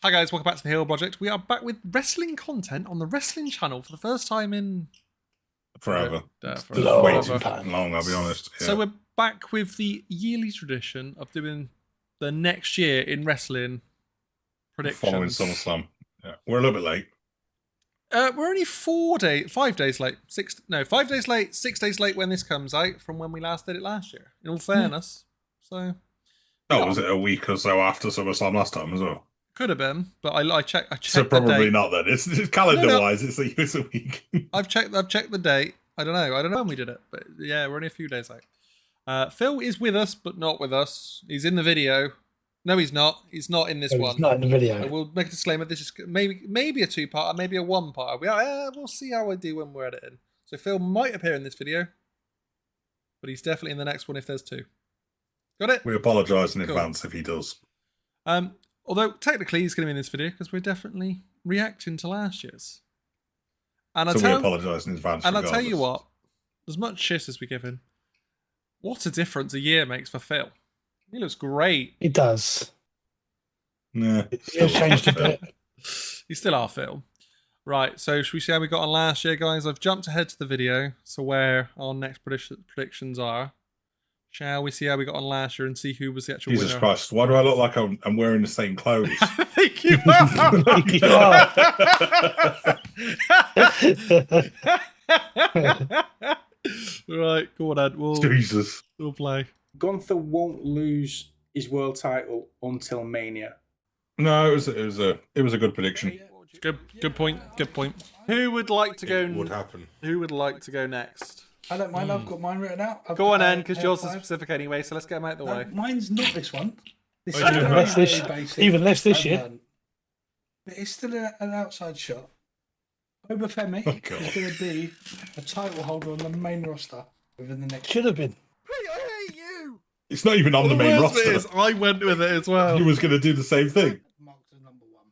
Hi guys, welcome back to the Hero Project. We are back with wrestling content on the wrestling channel for the first time in forever. Long Way too time. long, I'll be honest. Yeah. So we're back with the yearly tradition of doing the next year in wrestling following predictions. SummerSlam. Yeah. We're a little bit late. We're only 5 days late. 5 days late, 6 days late when this comes out from when we last did it last year. In all fairness. So Was it a week or so after SummerSlam last time as well? could have been, but I checked So probably the date. not then. It's calendar-wise, it's a week. I've checked the date. I don't know when we did it, but yeah, we're only a few days out. Phil is with us, but not with us. He's in the video. No, he's not. He's not in this one. He's not in the video. We'll make a disclaimer. This is maybe a two-part, maybe a one-part. We'll see how I do when we're editing. So Phil might appear in this video, but he's definitely in the next one if there's two. Got it? We apologise in advance if he does. Although technically he's going to be in this video because we're definitely reacting to last year's. And we apologise in advance. And I'll tell you what, as much shit as we give him, what a difference a year makes for Phil. He looks great. He does. Yeah, He's changed a bit. He's still our Phil. Right, so should we see how we got on last year, guys? I've jumped ahead to the video, so where our next predictions are. Shall we see how we got on last year and see who was the actual Jesus winner? Christ, why do I look like I'm wearing the same clothes? I think you are. Right, go on, Ed. Jesus. We'll play. Gunther won't lose his world title until Mania. No, it was a good prediction. Good point. Good point. Who would like to go? Would happen. Who would like to go next? I don't mind. I've got mine written out. Go on, N, because yours is specific anyway. So let's get them out of the way. Mine's not this one. This Oh, even less this- basic. even less this year. But it's still an outside shot. Obafemi God. is going to be a title holder on the main roster within the next. Should have been. Hey, I hate you. It's not even on the main roster. I went with it as well. He was going to do the same thing. Marked as number one.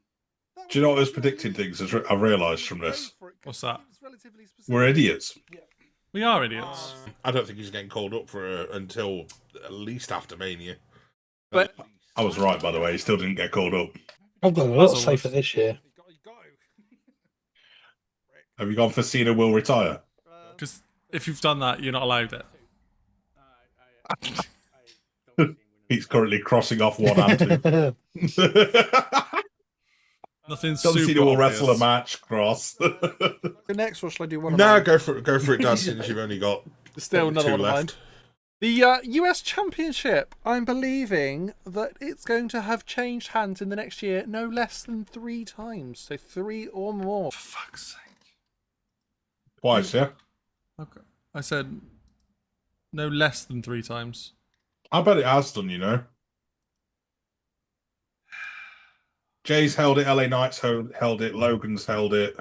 Do you know what those predicting things I've realised from this? What's that? We're idiots. We are idiots. I don't think he's getting called up for until at least after Mania. But I was right, by the way. He still didn't get called up. I've got a lot to say for this year. Have you gone for Cena will retire? because if you've done that, you're not allowed it. He's currently crossing off one and two. Nothing's Don't super see the will obvious. wrestle a match, cross. Next, or shall I do one? No, go for it, Dan. Since you've only got Still another two one of mine. left. The US Championship, I'm believing that it's going to have changed hands in the next year no less than 3 times. So 3 or more. For fuck's sake. Twice, yeah? Okay. I said no less than 3 times. I bet it has done, you know. Jay's held it, LA Knights held it, Logan's held it.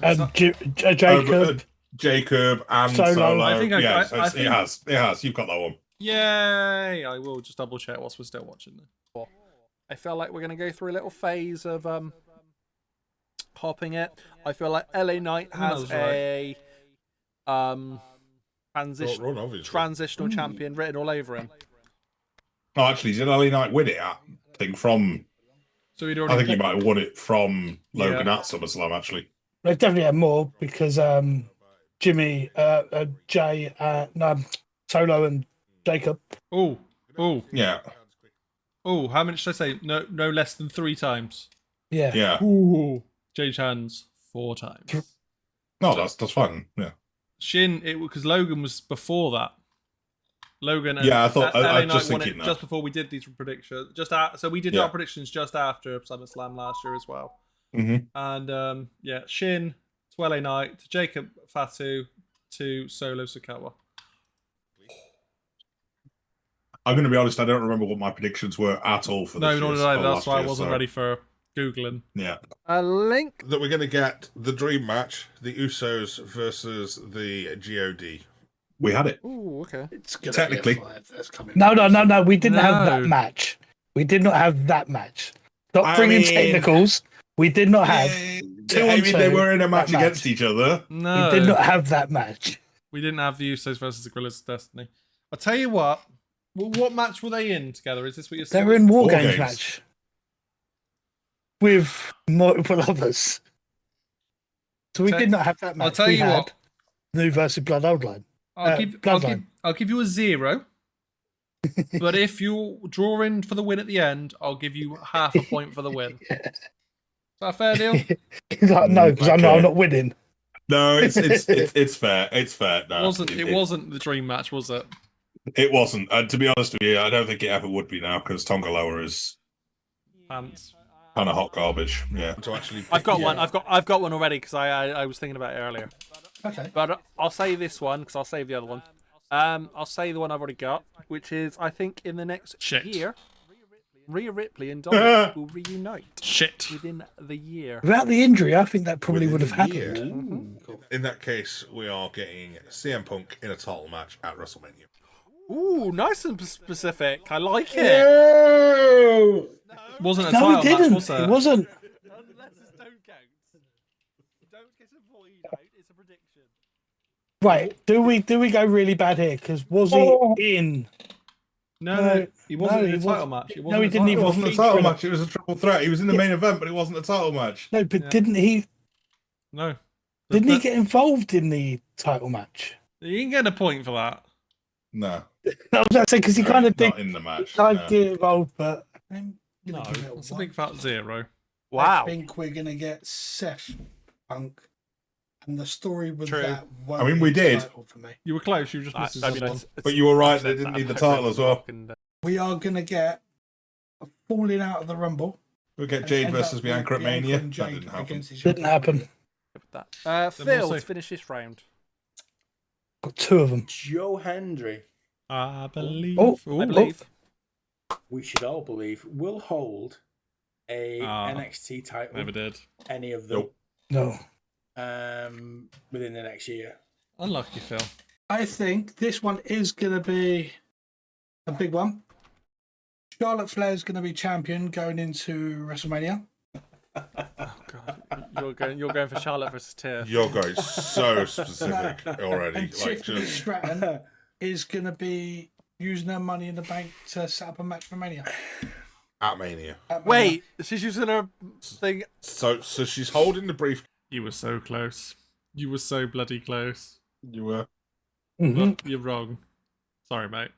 And Jacob. Jacob and Solo. Solo. I think yeah, I it has. It has. You've got that one. Yay! I will just double check whilst we're still watching this. I feel like we're going to go through a little phase of hopping it. I feel like LA Knight has a Run, obviously. transitional champion written all over him. Oh, actually, did LA Knight win it? I think from. So he'd I already think he picked- might have won it from Logan Yeah. at SummerSlam. Actually, They've definitely had more because Jimmy, Jay, Solo, and Jacob. Oh, yeah, how many should I say? No less than 3 times. Yeah. yeah. Ooh. Change hands 4 times. No, that's fine. Yeah, Shin, because Logan was before that. Logan and Yeah, I thought- LA I was Knight just won it thinking that. just before we did these predictions. So we did Yeah. our predictions just after SummerSlam last year as well. Mhm. And Shin to LA Knight, to Jacob Fatu, to Solo Sikoa. I'm going to be honest. I don't remember what my predictions were at all for this. No, nor did I. year's- That's last why I year, wasn't so, ready for Googling. Yeah, A link. That we're going to get the dream match, the Usos versus the God. we had it. Ooh, okay. It's gonna Technically. be a 5 that's coming. No. We didn't have No. that match. We did not have that match. Stop I bringing mean- technicals. We did not have. Two I on mean, they two, were in a match that match. against each other. No. We did not have that match. We didn't have the Usos versus the Gorillas of Destiny. I'll tell you what. Well, what match were they in together? Is this what you're They saying? were in War War Games Games. match with multiple others. So we Tell- did not have that match. I'll tell we you had what. New versus Blood Old Line. I'll give you a 0. But if you draw in for the win at the end, I'll give you half a point for the win. Is that a fair deal? He's like, no, because I know Okay. I'm not winning. No, it's fair. It's fair. No, It wasn't the dream match, was it? It wasn't. To be honest with you, I don't think it ever would be now because Tongaloa is Pants. kind of hot garbage. Yeah. To actually, I've got pick one. it. I've got one already because I was thinking about it earlier. Okay. But I'll say this one because I'll save the other one. I'll say the one I've already got, which is I think in the next Shit. year, Rhea Ripley and Dominic will reunite Shit. within the year. Without the injury, I think that probably Within would have the year. happened. In that case, we are getting CM Punk in a title match at WrestleMania. Ooh, nice and specific. I like it. No, Wasn't a no, title it didn't. match, was it? It wasn't. Unless it's don't count. Don't get a void out. It's a prediction. Right? Do we go really bad here? Because was he in? No, he wasn't no, in a he title wasn't. match. It No, wasn't he a didn't It even title wasn't a feature title in it. match. It was a triple threat. He was in the main event, but it wasn't a title match. No, but Yeah. didn't he? No. Didn't he get involved in the title match? You can get a point for that. No, I was about to say because he kind of did not in the match. kind no. of get involved, but I'm No, gonna give it a that's a 1. big fat 0. Wow. I think we're gonna get Seth Punk, and the story with True. that. I mean, we did. For me. You were close. You were just missing someone. But you were right, they didn't need the title as well. We are gonna get a falling out of the Rumble. We'll get and Jade end versus up Bianca at with Bianca Mania. and That Jade didn't happen. against each other. didn't happen. Phil, we'll see. to finish this round. Got 2 of them. Joe Hendry, I believe. Oh, I believe. we should all believe, will hold a NXT title. Never did. Any of them. Nope. No. Within the next year. Unlucky, Phil. I think this one is gonna be a big one. Charlotte Flair is gonna be champion going into WrestleMania. Oh God, you're going for Charlotte versus Tiff. You're going so specific already. And Like, Tiffany just Stratton is gonna be using her money in the bank to set up a match for Mania. at Mania. At Mania. Wait, she's using her thing. So she's holding the brief. You were so close. You were so bloody close. You were. Mhm. But you're wrong. Sorry, mate.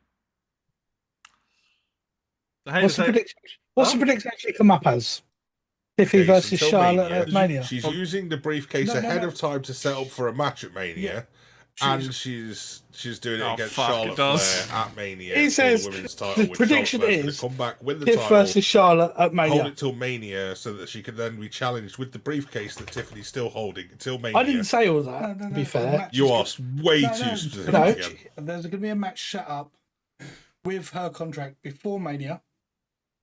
I hate What's to the say- prediction? What's the prediction actually come up as? Tiffy case versus until Charlotte at Mania. She's using the briefcase No, no, ahead no. of time to set up for a match at Mania. And she's doing it Oh, against fuck, it Charlotte does. Flair at Mania. He for says the women's title, the which prediction Charlotte Flair's is gonna come back with the Tiff title, versus Charlotte at hold Mania. it till Mania, so that she can then be challenged with the briefcase that Tiffany's still holding until Mania. I didn't say all that. No, to be the fair, match You is are way No, too no, specific the No. match- again. There's going to be a match set up with her contract before Mania.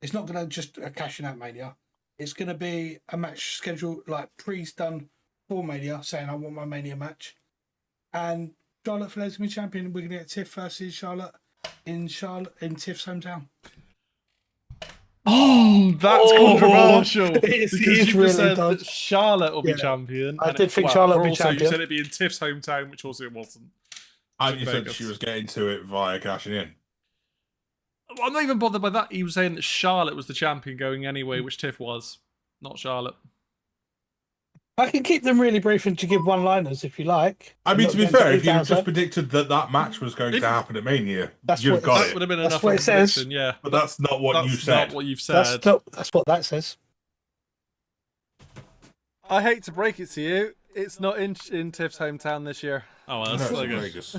It's not going to just a cash in at Mania. It's going to be a match scheduled like pre-done for Mania, saying I want my Mania match. And Charlotte Flair's going to be champion. We're going to get Tiff versus Charlotte in Tiff's hometown. Oh, that's Oh, controversial. it is- Because it is you really said done. that Charlotte will be Yeah. champion. I and did think Charlotte would be also, champion. You said it'd be in Tiff's hometown, which also it wasn't. And you said Vegas. she was getting to it via cashing in. I'm not even bothered by that. He was saying that Charlotte was the champion going anyway, which Tiff was, not Charlotte. I can keep them really brief and to give one-liners if you like. I mean, I'm to not be going fair, if you details just there. predicted that match was going If- to happen at Mania, That's you've what- got That it. would have been That's enough what of it a says. prediction, yeah. But that's not what you That's said. not what you've That's said. that's what that says. I hate to break it to you, it's not in Tiff's hometown this year. Oh, well, No, that's it's so in good. Vegas.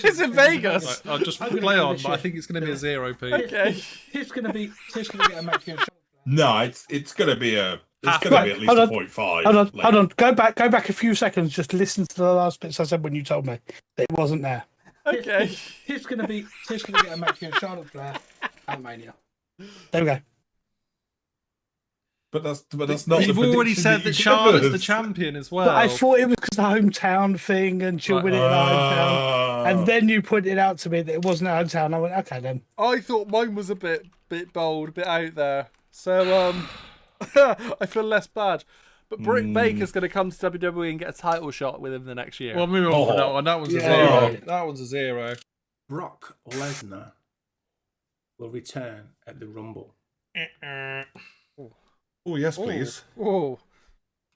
It's in Vegas. Right, I'll just I'm gonna play give on, it but I shit. think it's going to be a 0p. Okay. Tiff's going to get a match against Charlotte Flair. No, it's going to be at least Right, a hold on. 0.5. Hold on, like- hold on. Go back a few seconds. Just listen to the last bits I said when you told me that it wasn't there. Okay. Tiff's going to get a match against Charlotte Flair at Mania. There we go. But that's not. You've the already prediction said you that Charlotte's the gave us. champion as well. But I thought it was because the hometown thing and she'll Right. win it in her hometown. Ah. And then you pointed out to me that it wasn't her hometown. I went, okay then. I thought mine was a bit bold, a bit out there. So I feel less bad. But Britt Baker's going to come to WWE and get a title shot within the next year. Well, moving on from that one. That one's a Yeah. 0. That one's a 0. Brock Lesnar will return at the Rumble. Oh, yes, please. Oh.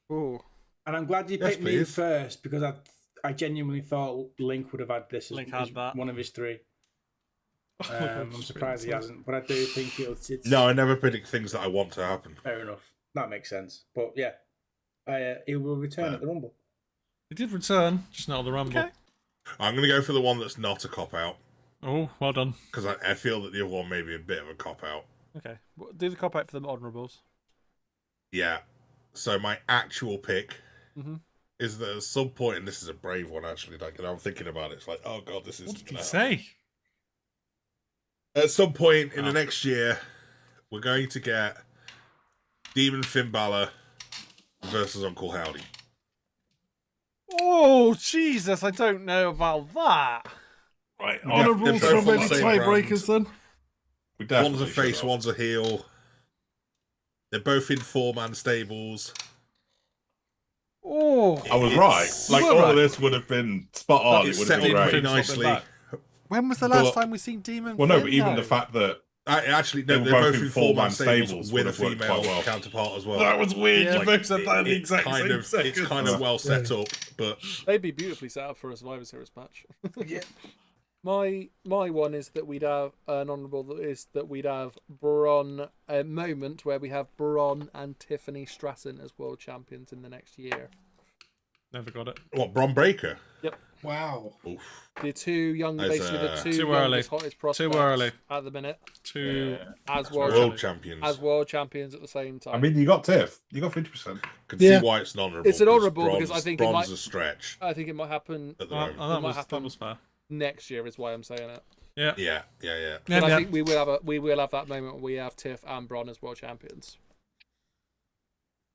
And I'm glad you Yes, picked me please. first because I genuinely thought Link would have had this as, Link had as that. one of his three. Oh my God, I'm just surprised he really hasn't, but I do think it's No, I never predict things that I want to happen. fair enough. That makes sense. But yeah, he will return at the Rumble. He did return, just not on the Rumble. Okay. I'm going to go for the one that's not a cop-out, Oh, well done. because I feel that the other one may be a bit of a cop-out. Okay. Well, do the cop out for the honourables. Yeah. So my actual pick Mm-hmm. is that at some point, and this is a brave one actually, like, and I'm thinking about it, it's like, oh god, this is... What did he say? At some point in the next year, we're going to get Demon Finn Balor versus Uncle Howdy. Oh, Jesus, I don't know about that. Right, Yeah, honourables they're from both on any the same tiebreakers then? We One's a definitely face, should have. one's a heel. They're both in four-man stables. Oh. I was It's- right. Like, You were all right. of this would have been spot on. It It's would set have been up pretty great. nicely. When was the last But- time we seen Demon? Well, no, Finn? but even No. the fact that Actually, They no, were they're both both in in four-man four-man stables stables with a would have worked female quite well. counterpart as well. That was weird. Yeah. You both said that in the It exact kind same of, second. It's kind of well set up, but They'd be beautifully set up for a Survivor Series match. Yeah. My one is that we'd have an honourable that is that we'd have Braun, a moment where we have Braun and Tiffany Stratton as world champions in the next year. Never got it. what, Bron Breaker? Wow. Oof. The two young, That's, basically the two too early. youngest, hottest prospects early. at the minute Two. as World world champions. as world champions at the same time. I mean, you got Tiff. You got 50%. Can Yeah. see why it's an honourable. It's an honourable because I Bron's- think it Bron's might- a stretch I think it might happen at the Oh, moment. that might was happen. fair. next year. Is why I'm saying it. Yeah. Yeah. But I Yeah. think we will have that moment where we have Tiff and Braun as world champions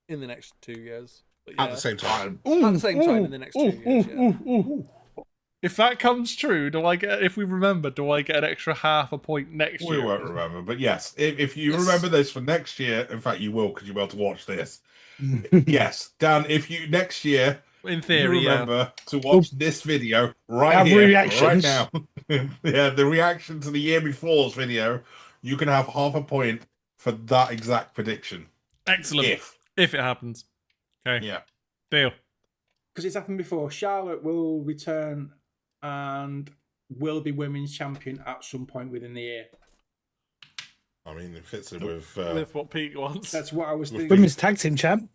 in the next 2 years. But At yeah. the same time. At the same time in the next 2 years. Yeah. If that comes true, if we remember, do I get an extra half a point next We year? won't remember. But yes, if you Yes. remember this for next year, in fact, you will because you'll be able to watch this. Yes. Dan, if you next year, In theory, you yeah. remember to watch this video right Have here, reactions. right now. Yeah, the reaction to the year before's video, you can have half a point for that exact prediction. Excellent. If it happens. Okay. Yeah. Deal. Because it's happened before. Charlotte will return and will be women's champion at some point within the year. I mean, it fits in with... With what Pete wants. That's what I was thinking. Women's tag team champ.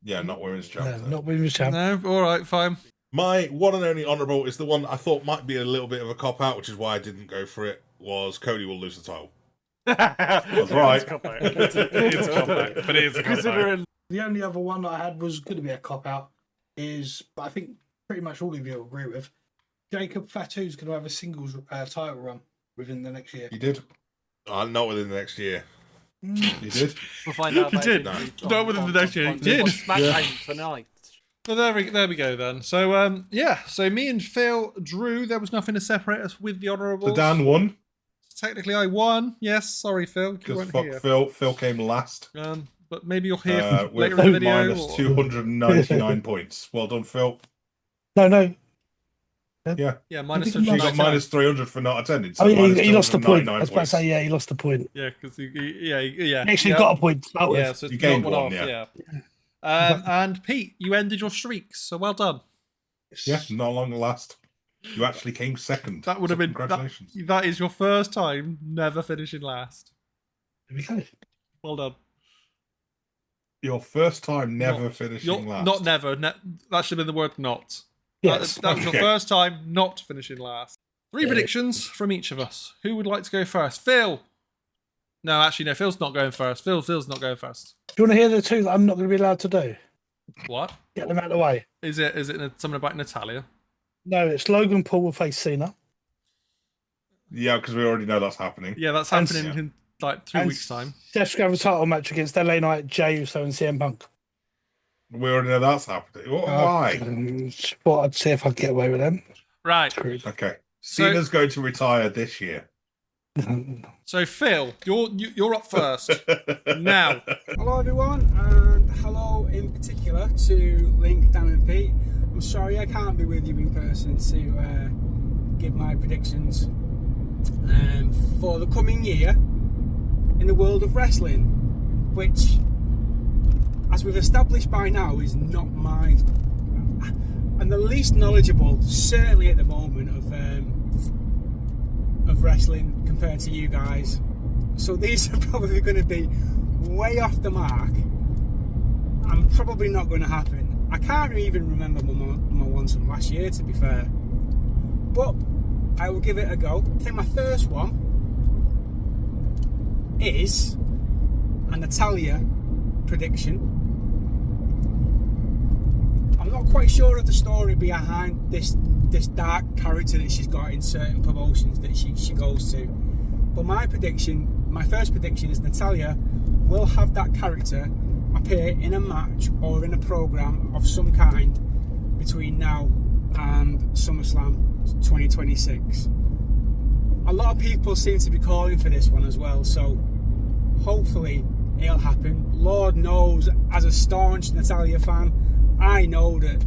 Yeah, not women's No, champion. not women's champ. No, all right, fine. My one and only honourable is the one I thought might be a little bit of a cop-out, which is why I didn't go for it, was Cody will lose the title. That's right. It's a cop-out, but it is a cop-out. Considering The only other one that I had was going to be a cop out is, but I think pretty much all of you will agree with. Jacob Fatu's going to have a singles title run within the next year. He did. Not within the next year. He did. we'll find out. He about did. it No, within the next year, he did. on SmackDown tonight. So there we go then. So yeah, so me and Phil drew. There was nothing to separate us with the honourables. So Dan won Technically, I won. Yes, sorry, Phil. You because weren't fuck here. Phil. Phil came last But maybe you'll hear with later in the video. minus or- 299 points. Well done, Phil. No. Yeah, minus I think You got 299. minus 300 for not attending. So I mean, minus he lost the point. 299 I was about to say, yeah, he lost the point. Yeah, because yeah. He actually yeah. got a point. That was. Yeah, so You it's gained not one, off, yeah. And Pete, you ended your streaks, so well done. Yeah, not long last. You actually came second. That would So have been congratulations. that is your first time never finishing last. There we go. Well done. Your first time never Not- finishing last. Not never. That should have been the word not. Yes. That was your Okay. first time not finishing last. 3 Yeah. predictions from each of us. Who would like to go first? Phil. No, actually, no. Phil's not going first. Phil's not going first. Do you want to hear the two that I'm not going to be allowed to do? What Get them out of the way. is it? Is it something about Natalia? No, it's Logan Paul will face Cena. Yeah, because we already know that's happening. Yeah, that's And- happening in like 2 And weeks' time. Seth's going to have a title match against LA Knight, Jey Uso, and CM Punk. We already know that's happening. Why? Thought I'd see if I could get away with them. Right. Screwed. Okay. So- Cena's going to retire this year. So Phil, you're up first. Now. Hello everyone, and hello in particular to Link, Dan and Pete. I'm sorry I can't be with you in person to give my predictions. for the coming year in the world of wrestling, which, as we've established by now, is not my... I'm the least knowledgeable, certainly at the moment, of wrestling compared to you guys. So these are probably going to be way off the mark and probably not going to happen. I can't even remember my ones from last year, to be fair. But I will give it a go. I think my first one is a Natalya prediction. I'm not quite sure of the story behind this dark character that she's got in certain promotions that she goes to. But my first prediction is Natalya will have that character appear in a match or in a program of some kind between now and SummerSlam 2026. A lot of people seem to be calling for this one as well, so hopefully it'll happen. Lord knows, as a staunch Natalya fan, I know that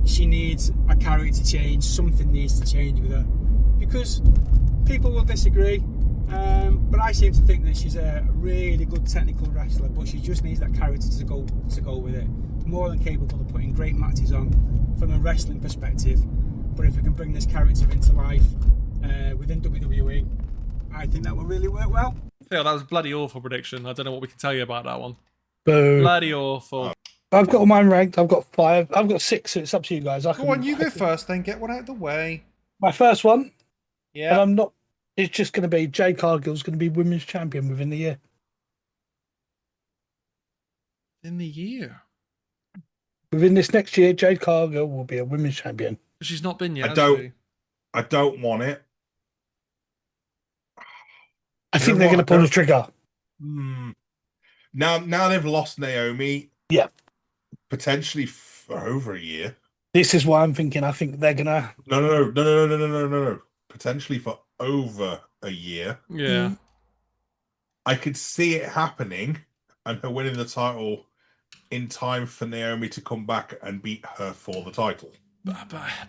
she needs a character change. Something needs to change with her, because people will disagree, but I seem to think that she's a really good technical wrestler, but she just needs that character to go with it. More than capable of putting great matches on from a wrestling perspective, but if we can bring this character into life within WWE, I think that will really work well. Phil, that was a bloody awful prediction. I don't know what we can tell you about that one. Boo. Bloody awful. I've got mine ranked. I've got 5. I've got 6, so it's up to you guys. Go on, you go first, then get one out of the way. My first one, and Yeah. I'm not. It's just going to be Jade Cargill's going to be women's champion within the year. In the year. Within this next year, Jade Cargill will be a women's champion. She's not been yet. I has don't- she? I don't want it. I think know they're what? going to pull the trigger. Now they've lost Naomi. Yeah. Potentially for over a year. This is why I'm thinking. I think they're going to. No. Potentially for over a year. Yeah. I could see it happening and her winning the title in time for Naomi to come back and beat her for the title.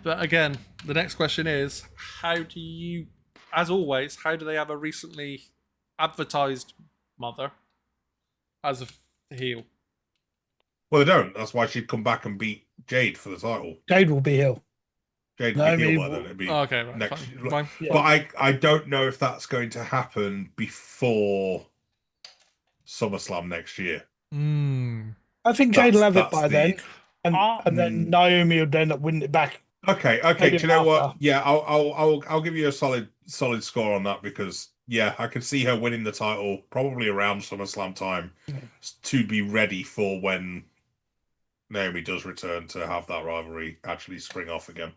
But again, the next question is, how do you, as always, how do they have a recently advertised mother as a heel? Well, they don't. That's why she'd come back and beat Jade for the title. Jade will be heel. Jade No, would be I heel mean- by then. It'd be Oh, okay, right. next. Fine. Yeah. But I don't know if that's going to happen before SummerSlam next year. I think Jade will have it That's by the- then, and then Naomi will end up winning it back. Okay. Maybe Do you know what? after. Yeah, I'll give you a solid score on that, because yeah, I could see her winning the title probably around SummerSlam time to be ready for when Naomi does return to have that rivalry actually spring off again.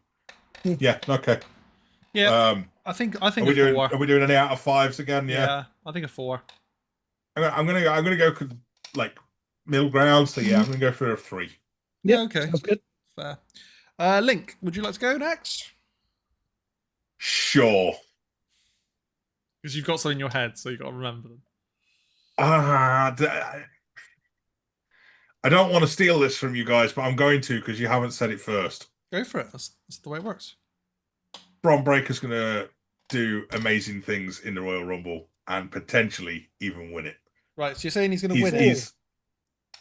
Yeah. Okay. Yeah, I think Are a we doing? 4. Are we doing any out of 5s again? Yeah, I think a 4. I'm gonna go like middle ground. So yeah, I'm gonna go for a 3. Yeah, okay. Sounds good. Fair. Link, would you like to go next? Sure. Because you've got some in your head, so you've got to remember them. I don't want to steal this from you guys, but I'm going to, because you haven't said it first. Go for it. That's the way it works. Bron Breakker's going to do amazing things in the Royal Rumble and potentially even win it. Right, so you're saying he's going to win it?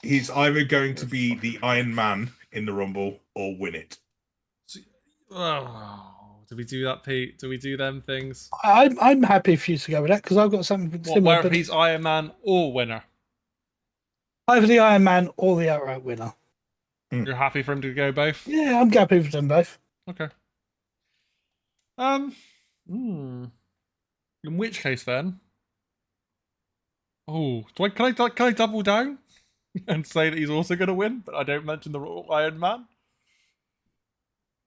He's either going to be the Iron Man in the Rumble or win it. Oh, do we do that, Pete? Do we do them things? I'm happy for you to go with that, because I've got something What, similar. where if But he's Iron Man or winner? either the Iron Man or the outright winner. You're happy for him to go both? Yeah, I'm happy for them both. Okay. In which case then? Oh, can I double down and say that he's also going to win, but I don't mention the Iron Man?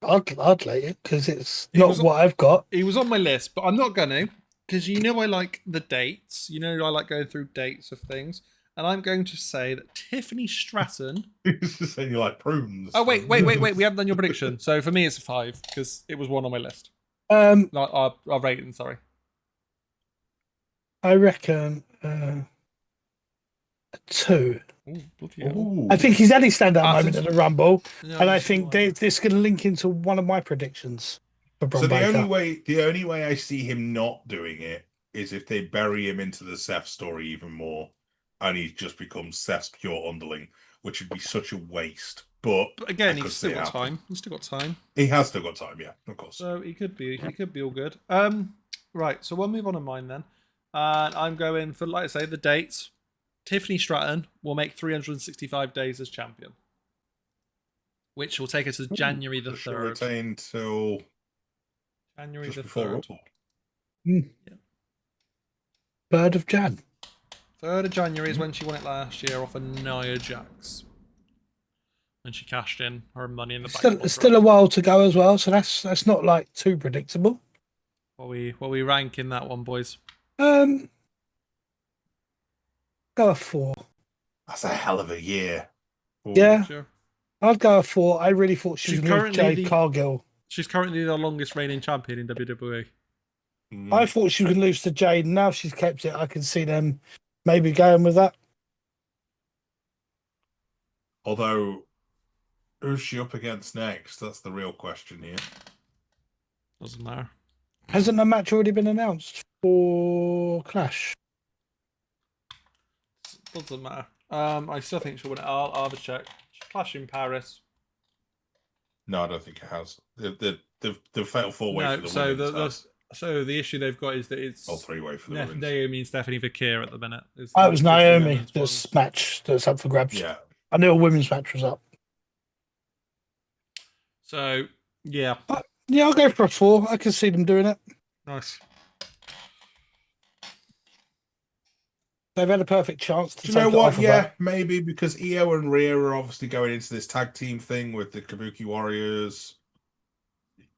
I'd let it, because it's It not was- what I've got. He was on my list, but I'm not going to, because you know I like the dates. You know I like going through dates of things. And I'm going to say that Tiffany Stratton... He's just saying you like prunes. Oh, wait. We haven't done your prediction. So for me, it's a 5, because it was one on my list. Um, No, our rating, sorry. I reckon 2. Ooh, bloody hell. Ooh. I think he's had his standout I moment think- at the Rumble, No, and I it's think fine. this is going to link into one of my predictions. for Bron So the Baker. only way I see him not doing it is if they bury him into the Seth story even more, and he just becomes Seth's pure underling, which would be such a waste. But again, I could he's still see it got happening. time. He's still got time. He has still got time, yeah, of course. So he could be all good. Right, so we'll move on mine then. And I'm going for, like I say, the dates. Tiffany Stratton will make 365 days as champion, which will take us to January the She'll 3rd. retain till January just the before 3rd. Rumble. 3rd of Jan. 3rd of January is when she won it last year off of Nia Jax. When she cashed in her money in the bank. It's still a while to go as well, so that's not like too predictable. What we rank in that one, boys? Go a 4. That's a hell of a year. Ooh. Yeah, Sure. I'd go a 4. I really thought she She's was going to currently Jade the- Cargill. She's currently the longest reigning champion in WWE. Mm. I thought she was going to lose to Jade. Now she's kept it. I can see them maybe going with that. Although, who's she up against next? That's the real question here. Doesn't matter. Hasn't a match already been announced for Clash? Doesn't matter. I still think she'll win it. I'll have a check. Clash in Paris. No, I don't think it has. The fatal 4-way for No, the so women's has. so the issue they've got is that it's Or 3-way for the women's. Naomi and Stephanie Vakir at the minute. It was Naomi this match that's up for grabs. Yeah. I knew a women's match was up. So yeah, Yeah, I'll go for a 4. I can see them doing it. nice. They've had a perfect chance to Do you take know it what? off of Yeah, her. maybe because Io and Rhea are obviously going into this tag team thing with the Kabuki Warriors.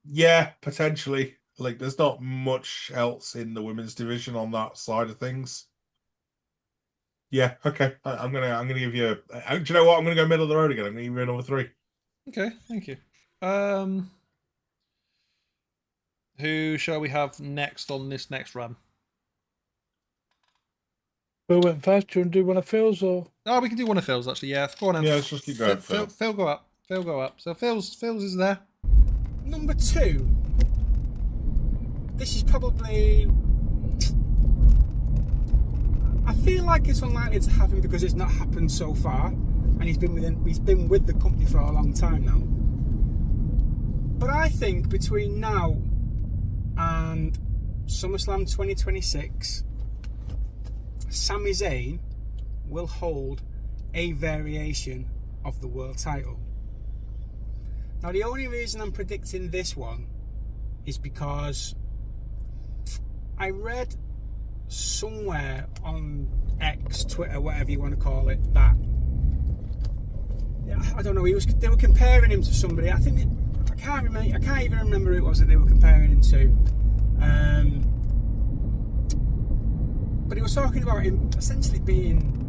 Yeah, potentially. Like, there's not much else in the women's division on that side of things. Yeah, okay. I'm gonna give you. Do you know what? I'm gonna go middle of the road again. I'm gonna give you a number 3. Okay, thank you. Who shall we have next on this next run? Who went first? Do you want to do one of Phil's or? Oh, we can do one of Phil's actually. Yeah, go on. Then. Yeah, let's just keep going. Phil, go up. Phil, go up. So Phil's is there. Number 2. This is probably. I feel like it's unlikely to happen because it's not happened so far, and he's been with the company for a long time now. But I think between now and SummerSlam 2026, Sami Zayn will hold a variation of the world title. Now, the only reason I'm predicting this one is because I read somewhere on X, Twitter, whatever you want to call it, that I don't know. They were comparing him to somebody. I can't even remember who it was that they were comparing him to. But he was talking about him essentially being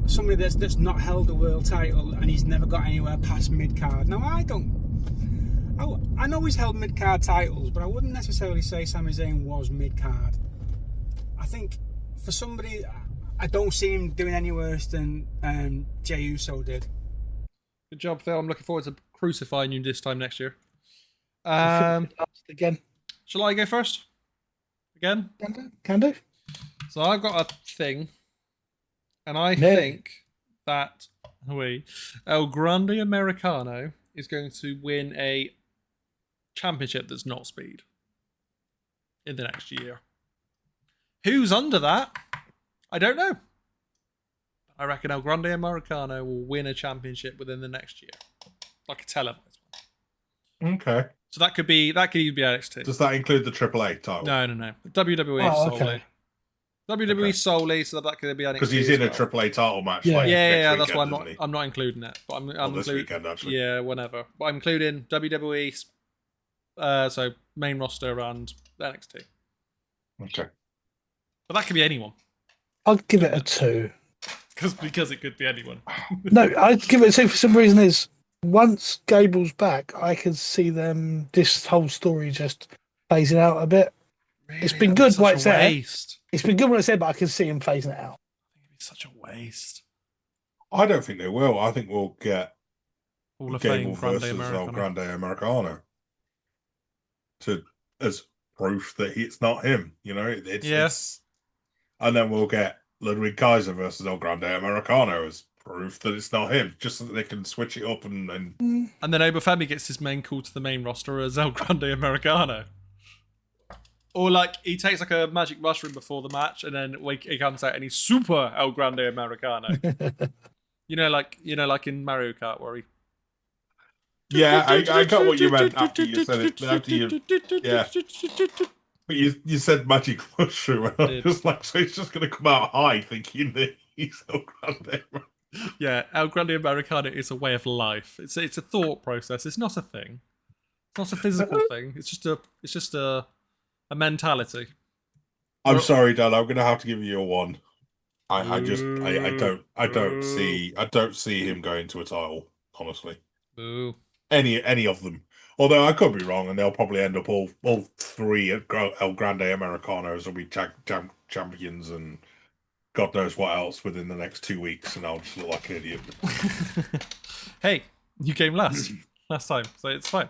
somebody that's not held a world title and he's never got anywhere past mid-card. Now, I know he's held mid-card titles, but I wouldn't necessarily say Sami Zayn was mid-card. I think for somebody, I don't see him doing any worse than Jey Uso did. Good job, Phil. I'm looking forward to crucifying you this time next year. Again. Shall I go first? Again? Can do. So I've got a thing, and I think that El Grande Americano is going to win a championship that's not speed in the next year. Who's under that? I don't know. I reckon El Grande Americano will win a championship within the next year, like a televised one. Okay. So that could either be NXT. Does that include the AAA title? No. WWE solely. WWE solely, so that could be NXT. Because he's in a AAA title match. Yeah. like, Yeah, next that's why weekend, isn't he? I'm not including it. But I'm This including weekend, actually. Yeah, whenever. But I'm including WWE, so main roster and NXT. Okay. But that could be anyone. I'd give it a 2. Because it could be anyone. No, I'd give it a 2 for some reason is once Gable's back, I can see this whole story just phasing out a bit. It's been good while it's there. It's been good when it's there, but I can see him phasing it out. It's such a waste. I don't think they will. I think we'll get Hall of Gable Fame, Grande versus El Americano. Grande Americano. as proof that it's not him. You know, Yeah. it's and then we'll get Ludwig Kaiser versus El Grande Americano as proof that it's not him, just so that they can switch it up and then Obafemi gets his main call to the main roster as El Grande Americano. Or like he takes like a magic mushroom before the match, and then he comes out and he's super El Grande Americano. you know, like in Mario Kart where he. Yeah, I got what you meant after you said it. Yeah, but you said magic mushroom, and I was like, so he's just gonna come out high, thinking that he's El Grande. Yeah, El Grande Americano is a way of life. It's a thought process. It's not a thing. It's not a physical thing. It's just a mentality. I'm sorry, Dad. I'm gonna have to give you a 1. I don't see him going to a title. Honestly, Boo. Any of them. Although I could be wrong, and they'll probably end up all 3 El Grande Americanos will be champions, and God knows what else within the next 2 weeks, and I'll just look like an idiot. Hey, you came last time, so it's fine.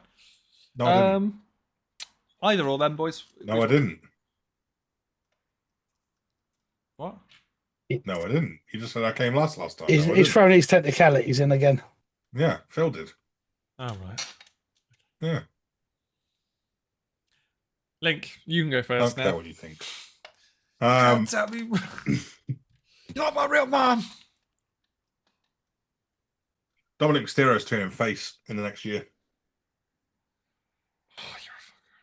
No, I didn't. Either or them, boys. No, I didn't. What? No, I didn't. You just said I came last time. He's throwing his technicalities in again. Yeah, Phil did. Oh, right. Yeah. Link, you can go first now. What do you think? Don't tell me. You're not my real mom. Dominic Mysterio's turning face in the next year. Oh, you're a fucker.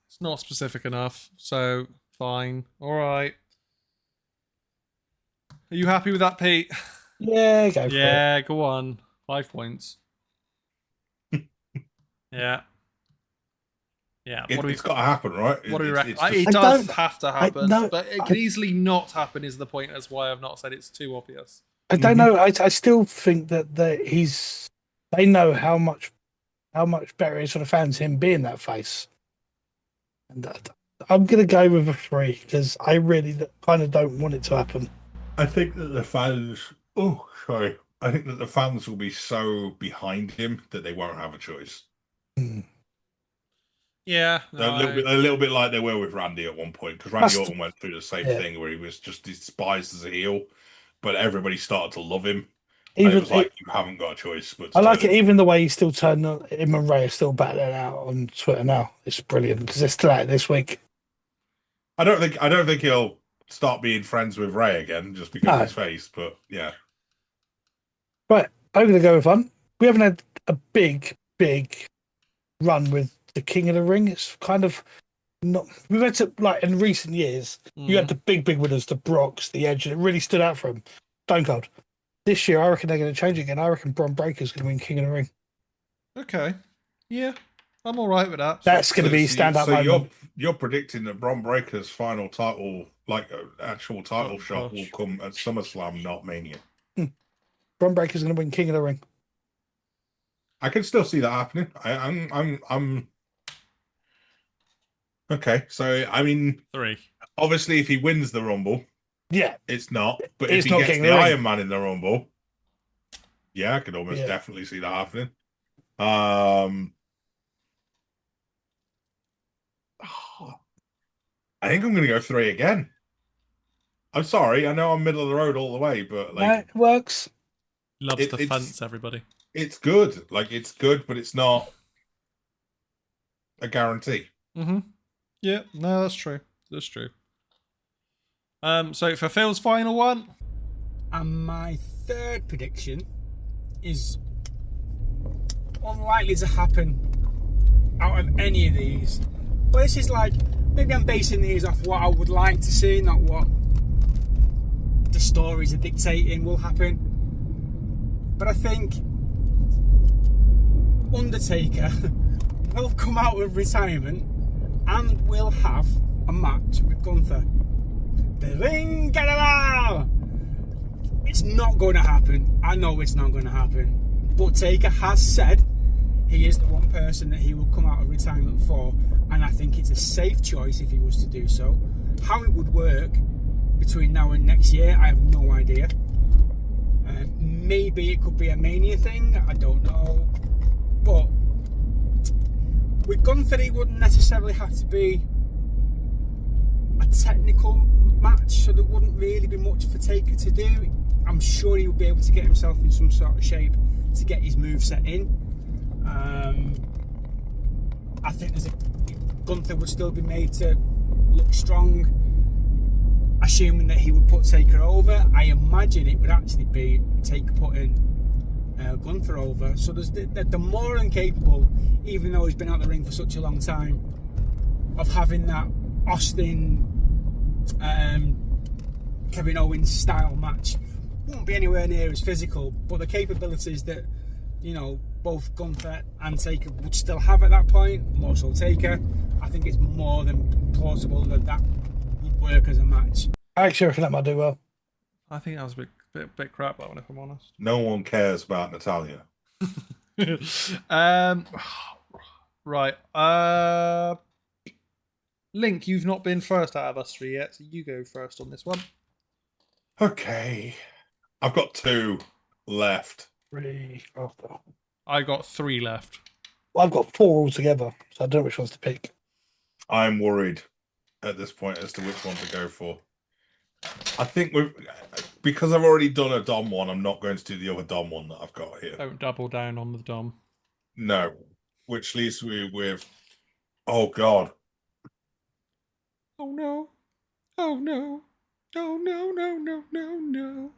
It's not specific enough, so fine. All right. Are you happy with that, Pete? Yeah, go for it. Yeah, go on. 5 points. Yeah. Yeah. It's got to happen, right? What do we reckon? Just... It does have to happen, but it can easily not happen. Is the point? That's why I've not said it's too obvious. I don't know. I still think that they know how much better it is for the fans him being that face. And I'm gonna go with a 3 because I really kind of don't want it to happen. I think that the fans. I think that the fans will be so behind him that they won't have a choice. Yeah, no, a little bit like they were with Randy at one point, because Randy Orton went through the same thing where he was just despised as a heel, but everybody started to love him. Even, it was like you haven't got a choice. But I like it, even the way he still turned him and Ray are still battling out on Twitter now. It's brilliant because they're still out this week. I don't think he'll start being friends with Ray again just because of his face, but yeah. Right, I'm going to go with one. We haven't had a big run with the King of the Ring. It's kind of not. We've had to, like, in recent years, you had the big winners, the Brocks, the Edge, and it really stood out for them. Stone Cold. This year, I reckon they're going to change again. I reckon Bron Breakker's going to win King of the Ring. Okay. Yeah, I'm all right with that. That's going to be stand-up moment. So you're predicting that Bron Breakker's final title, like actual title shot, will come at SummerSlam, not Mania. Bron Breakker's going to win King of the Ring. I can still see that happening. I'm okay. So I mean, 3. Obviously, if he wins the Rumble, it's not. But it's if he gets the Iron Man in the Rumble, yeah, I could almost definitely see that happening. I think I'm going to go 3 again. I'm sorry. I know I'm middle of the road all the way, but like it works. Loves the fence, everybody. It's good. Like, it's good, but it's not a guarantee. Mm-hmm. Yeah, no, that's true. That's true. So for Phil's final one. And my third prediction is unlikely to happen out of any of these. But this is like, maybe I'm basing these off what I would like to see, not what the stories are dictating will happen. But I think Undertaker will come out of retirement and will have a match with Gunther. The Ring General! It's not going to happen. I know it's not going to happen. But Taker has said he is the one person that he will come out of retirement for, and I think it's a safe choice if he was to do so. How it would work between now and next year, I have no idea. Maybe it could be a Mania thing, I don't know. But With Gunther, it wouldn't necessarily have to be a technical match, so there wouldn't really be much for Taker to do. I'm sure he would be able to get himself in some sort of shape to get his moveset in. I think Gunther would still be made to look strong, assuming that he would put Taker over. I imagine it would actually be Taker putting Gunther over. So they're more than capable, even though he's been out the ring for such a long time, of having that Austin Kevin Owens style match. Won't be anywhere near as physical, but the capabilities that, you know, both Gunther and Taker would still have at that point, more so Taker, I think it's more than plausible that would work as a match. I actually reckon that might do well. I think that was a bit crap, that one, if I'm honest. No one cares about Natalia. Right. Link, you've not been first out of us three yet, so you go first on this one. Okay. I've got 2 left. 3. I got 3 left. Well, I've got 4 altogether, so I don't know which ones to pick. I'm worried at this point as to which one to go for. I think because I've already done a Dom one, I'm not going to do the other Dom one that I've got here. Don't double down on the Dom. No. Which leaves me with, oh God. Oh no. Oh no. Oh no, no, no, no, no.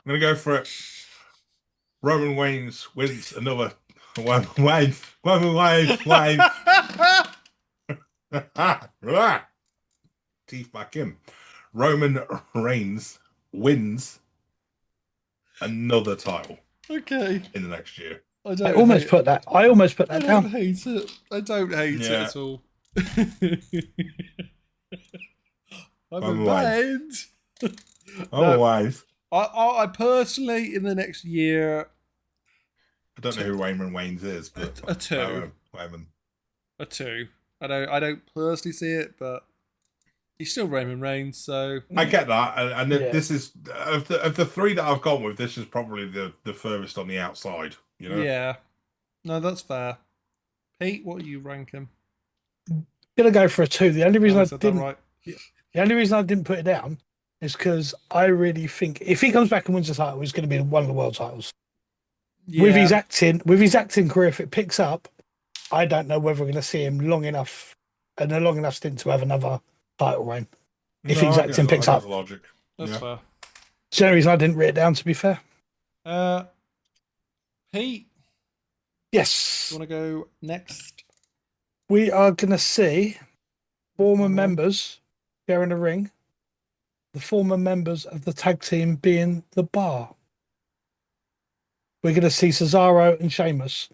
I'm going to go for it. Roman Reigns wins another wave. Teeth back in. Roman Reigns wins another title. Okay. In the next year. I almost put that I down. don't hate it. I don't hate it Yeah. at all. I'm Roman mind. Otherwise, I personally, in the next year, I don't know who Roman Reigns is, but a 2. Roman. A 2. I don't personally see it, but he's still Roman Reigns, so I get that, and Yeah. this is of the 3 that I've gone with. This is probably the furthest on the outside. You know. yeah. No, that's fair. Pete, what are you ranking? Gonna go for a 2. The only reason I said that didn't, right. the only reason I didn't put it down is because I really think if he comes back and wins the title, he's going to be one of the world titles. Yeah. With his acting career, if it picks up, I don't know whether we're going to see him long enough and a long enough stint to have another title reign. If his I get acting that, picks I get up. the logic. That's Yeah. fair. It's the only reason I didn't write it down, to be fair. Pete, Yes. you want to go next? We are going to see former members sharing a ring. The former members of the tag team being the Bar. We're going to see Cesaro and Sheamus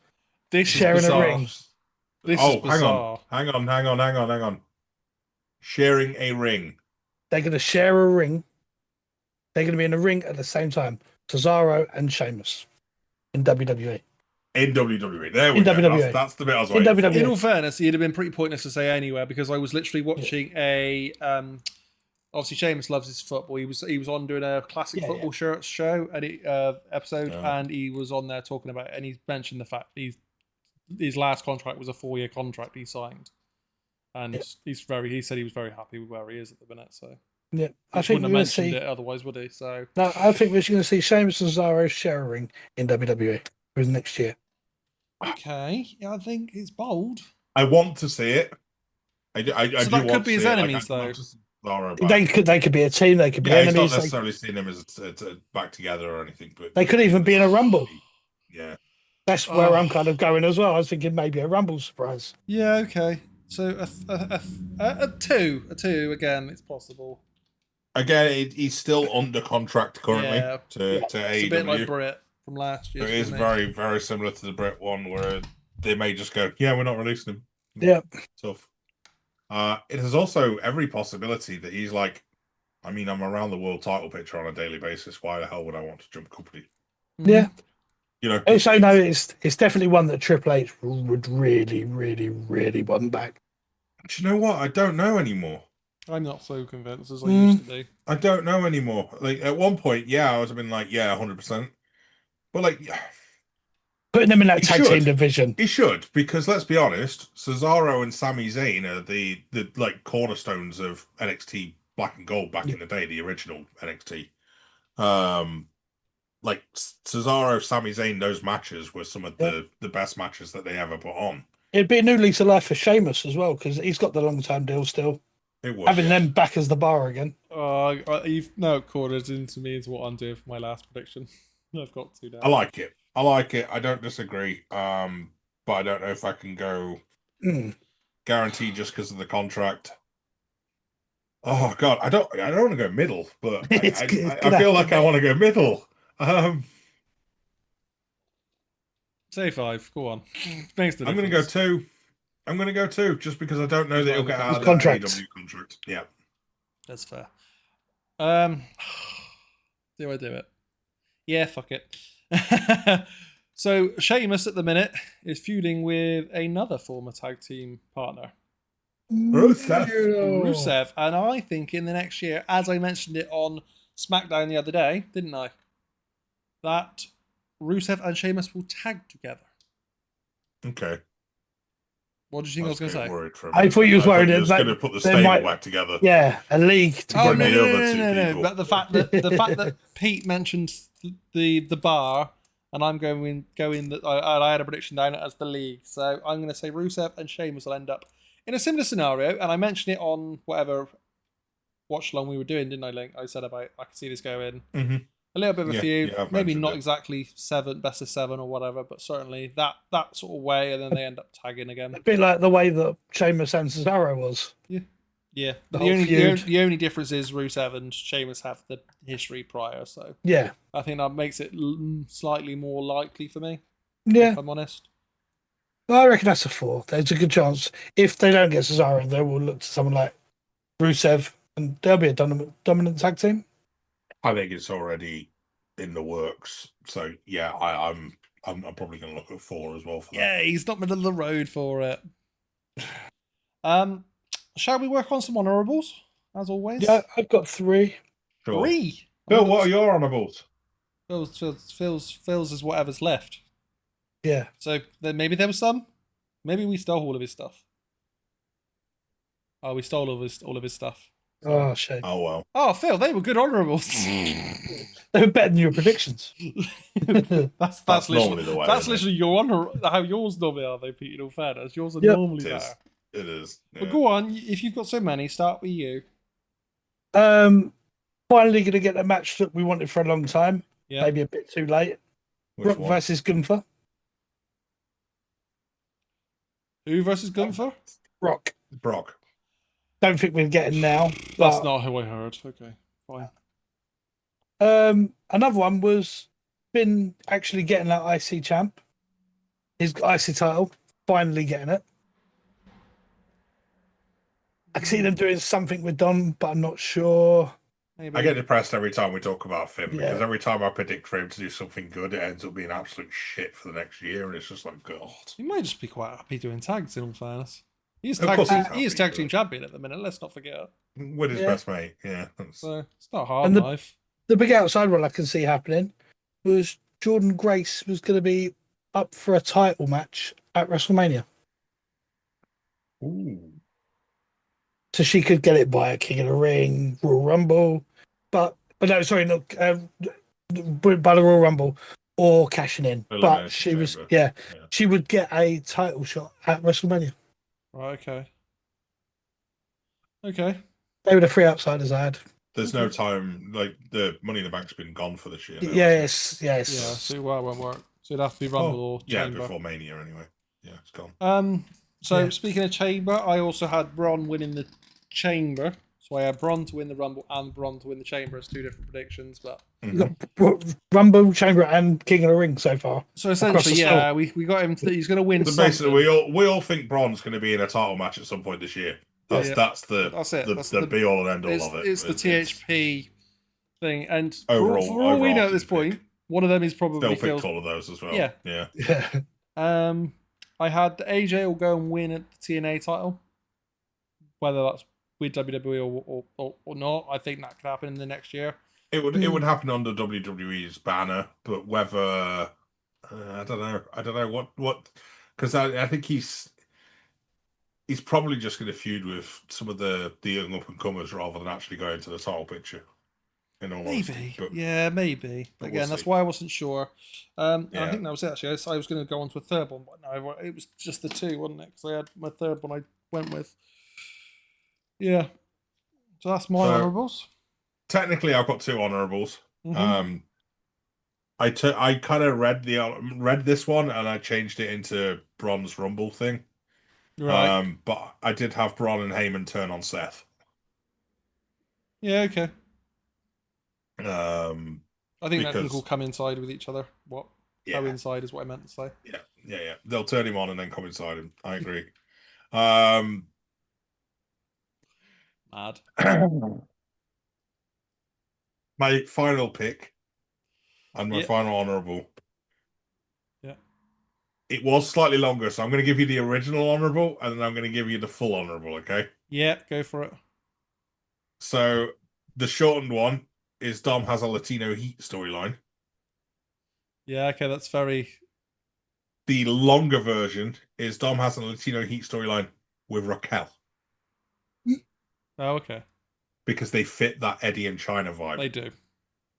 This sharing is a bizarre. ring. This is Hang bizarre. on. Sharing a ring. They're going to share a ring. They're going to be in a ring at the same time. Cesaro and Sheamus in WWE. In WWE. There we In go. WWE. That's the bit I was In waiting for. WWE. In all fairness, it'd have been pretty pointless to say anywhere because I was literally watching a. Obviously, Sheamus loves his football. He was on doing a classic football shirts show and episode, and he was on there talking about it, and he mentioned the fact that his last contract was a 4-year contract he signed, and he said he was very happy with where he is at the minute. So Yeah, I I think wouldn't we're have going to mentioned see. it otherwise, would he? So No, I think we're going to see Sheamus and Cesaro share a ring in WWE for next year. okay, yeah, I think it's bold. I want to see it. I So do that want could be to his see it. enemies, I'd love though. to see Cesaro back. They could be a team. They could be Yeah, he's enemies. not necessarily seen them as back together or anything, but They could even be in a Rumble. Yeah. That's where I'm kind of going as well. I was thinking maybe a Rumble surprise. Yeah, okay. So a 2 again. It's possible. Again, he's still under contract currently Yeah. to It's AEW. a bit like Britt from last year. It is isn't very, very similar to the Brit one where they may just go, yeah, we're not releasing him. Yeah. Tough. It is also every possibility that he's like, I mean, I'm around the world title picture on a daily basis. Why the hell would I want to jump company? Yeah. You know, Also, no, it's definitely one that Triple H would really, really, really want back. do you know what? I don't know anymore. I'm not so convinced as I used to be. I don't know anymore. Like at one point, yeah, I would have been like, yeah, 100%. But like, Putting them in that He tag team should. division. he should, because let's be honest, Cesaro and Sami Zayn are the like cornerstones of NXT Black and Gold back in the day, the original NXT. Like Cesaro, Sami Zayn, those matches were some of the best matches that they ever put on. It'd be a new lease of life for Sheamus as well, because he's got the long-term deal still. It was Having them back as the bar again. You've now cornered into me into what I'm doing for my last prediction. I've got to now. I like it. I don't disagree. But I don't know if I can go guaranteed just because of the contract. Oh God, I don't want to go middle, but I feel like I want to go middle. Say 5. Go on. Thanks. I'm going to go 2. I'm going to go 2 just because I don't know that he'll get out of that contract. AEW contract. Yeah, That's fair. Do I do it? Yeah, fuck it. So Sheamus at the minute is feuding with another former tag team partner, Rusev, and I think in the next year, as I mentioned it on SmackDown the other day, didn't I? That Rusev and Sheamus will tag together. Okay. What did you think I was going to say? I thought you was worried that that going to put the stable back together. Yeah, a league. Oh Together. no! But the fact that Pete mentioned the bar, and I'm going that I had a prediction down as the league, so I'm going to say Rusev and Sheamus will end up in a similar scenario, and I mentioned it on whatever watch along we were doing, didn't I, Link? I said about I could see this going a little bit of a feud, maybe not exactly 7 best of 7 or whatever, but certainly that sort of way, and then they end up tagging again. A bit like the way that Sheamus and Cesaro was. Yeah. The only difference is Rusev and Sheamus have the history prior, so yeah, I think that makes it slightly more likely for me. Yeah, if I'm honest. I reckon that's a 4. There's a good chance if they don't get Cesaro, they will look to someone like Rusev, and they'll be a dominant tag team. I think it's already in the works. So yeah, I'm probably going to look at 4 as well for that. Yeah, he's not middle of the road for it. Shall we work on some honourables as always? Yeah, I've got 3. Sure. 3. Phil, what are your honourables? Phil's is whatever's left. Yeah. So then maybe there was some. Maybe we stole all of his stuff. Oh, we stole all of his stuff. Oh, shame. Oh well. Oh, Phil, they were good honourables. They were better than your predictions. that's normally the way. That's literally your honor. How yours normally are, though, Pete. In all fairness, yours are normally better. It is. Yeah. But go on, if you've got so many, start with you. Finally going to get a match that we wanted for a long time. Yeah. Maybe a bit too late. Brock versus Gunther. Who versus Gunther? Brock. Don't think we're getting now. That's not who I heard. Okay, fine. Another one was Finn actually getting that IC champ. His IC title. Finally getting it. I can see them doing something with Dom, but I'm not sure. Maybe. I get depressed every time we talk about Finn because every time I predict for him to do something good, it ends up being absolute shit for the next year, and it's just like, God. He might just be quite happy doing tags, in all fairness. He is tag team champion at the minute, let's not forget. With his best mate, yeah. So it's not hard and life. The big outside one I can see happening was Jordan Grace was going to be up for a title match at WrestleMania. Ooh. So she could get it by a King of the Ring, Royal Rumble, but no, sorry, no, by the Royal Rumble or cashing in. But she was, she would get a title shot at WrestleMania. Right, okay. They were the 3 outsiders I had. There's no time, like the Money in the Bank's been gone for this year. Now, Yes. Yeah, so why it won't work. So it'd have to be Rumble or Chamber. Yeah, before Mania anyway. Yeah, it's gone. Speaking of Chamber, I also had Braun winning the Chamber. So I had Braun to win the Rumble and Braun to win the Chamber as 2 different predictions, but you got Rumble, Chamber, and King of the Ring so far. So essentially, we got him. He's going to win. So basically, we all think Braun's going to be in a title match at some point this year. That's the be all and end all of it. It's the THP thing, and for all we know at this point, one of them is probably Phil picked all of those as well. Yeah. I had AJ will go and win at the TNA title, whether that's with WWE or not. I think that could happen in the next year. It would happen under WWE's banner, but whether I don't know what because I think he's probably just going to feud with some of the young up and comers rather than actually going to the title picture. In all honesty, but, maybe. but Again, we'll that's see. why I wasn't sure. I Yeah. think that was it, actually. I was going to go on to a third one, but no, it was just the two, wasn't it? Because I had my third one I went with. Yeah. So that's my honourables. Technically, I've got two honourables. Mhm. I kind of read this one and I changed it into Bronze Rumble thing. Right. But I did have Braun and Heyman turn on Seth. Yeah, okay. I I think that can all come inside with each other. What? Yeah. How inside is what I meant to say. Yeah. They'll turn him on and then come inside him. I agree. Mad. My final pick and my Yeah. final honourable. Yeah. It was slightly longer, so I'm going to give you the original honourable and then I'm going to give you the full honourable, okay? Yeah, go for it. So the shortened one is Dom has a Latino Heat storyline. Yeah, okay, that's very... The longer version is Dom has a Latino Heat storyline with Raquel. Oh, okay. Because they fit that Eddie and China vibe. They do.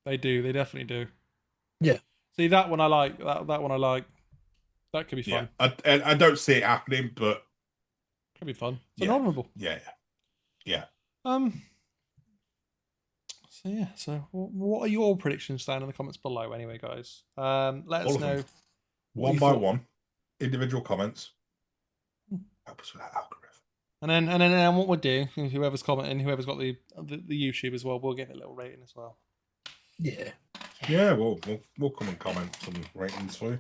They do. They definitely do. Yeah. See, that one I like. That one I like. That could be fun. Yeah. I don't see it happening, but... Could be fun. It's an Yeah. honourable. Yeah. So yeah. So what are your predictions down in the comments below? Anyway, guys. Let us All of know. them. what One you by thought. one. Individual comments. Help us with that algorithm. And then what we'll do, whoever's commenting, whoever's got the YouTube as well, we'll give it a little rating as well. Yeah. Yeah, we'll come and comment some ratings for you.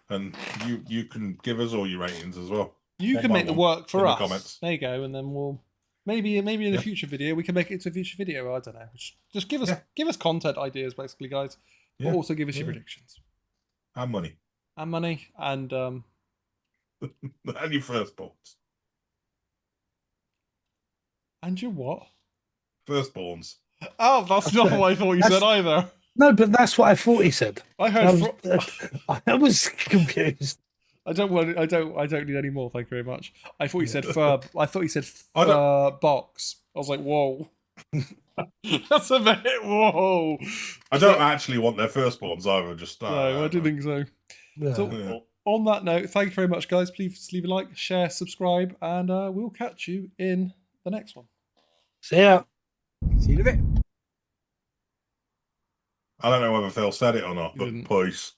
And you can give us all your ratings as well. You One can by make the one work for in the us. comments. There you go, and then we'll maybe in a Yeah. future video we can make it to a future video. I don't know. Just give us content ideas, basically, guys. Yeah. But also give us your Yeah. predictions And money. and money and And your firstborns. and your what? Firstborns. Oh, that's not what I thought you said either. No, but that's what I thought he said. I heard. I was confused. I don't need any more. Thank you very much. I thought you said fur. I thought you said I don't- box. I was like, whoa. That's a bit whoa. I don't actually want their firstborns either. Just No, I didn't think so. Yeah. So, Yeah. on that note, thank you very much, guys. Please leave a like, share, subscribe, and we'll catch you in the next one. See ya. See you in a bit. I don't know whether Phil said it or not, He but didn't. peace.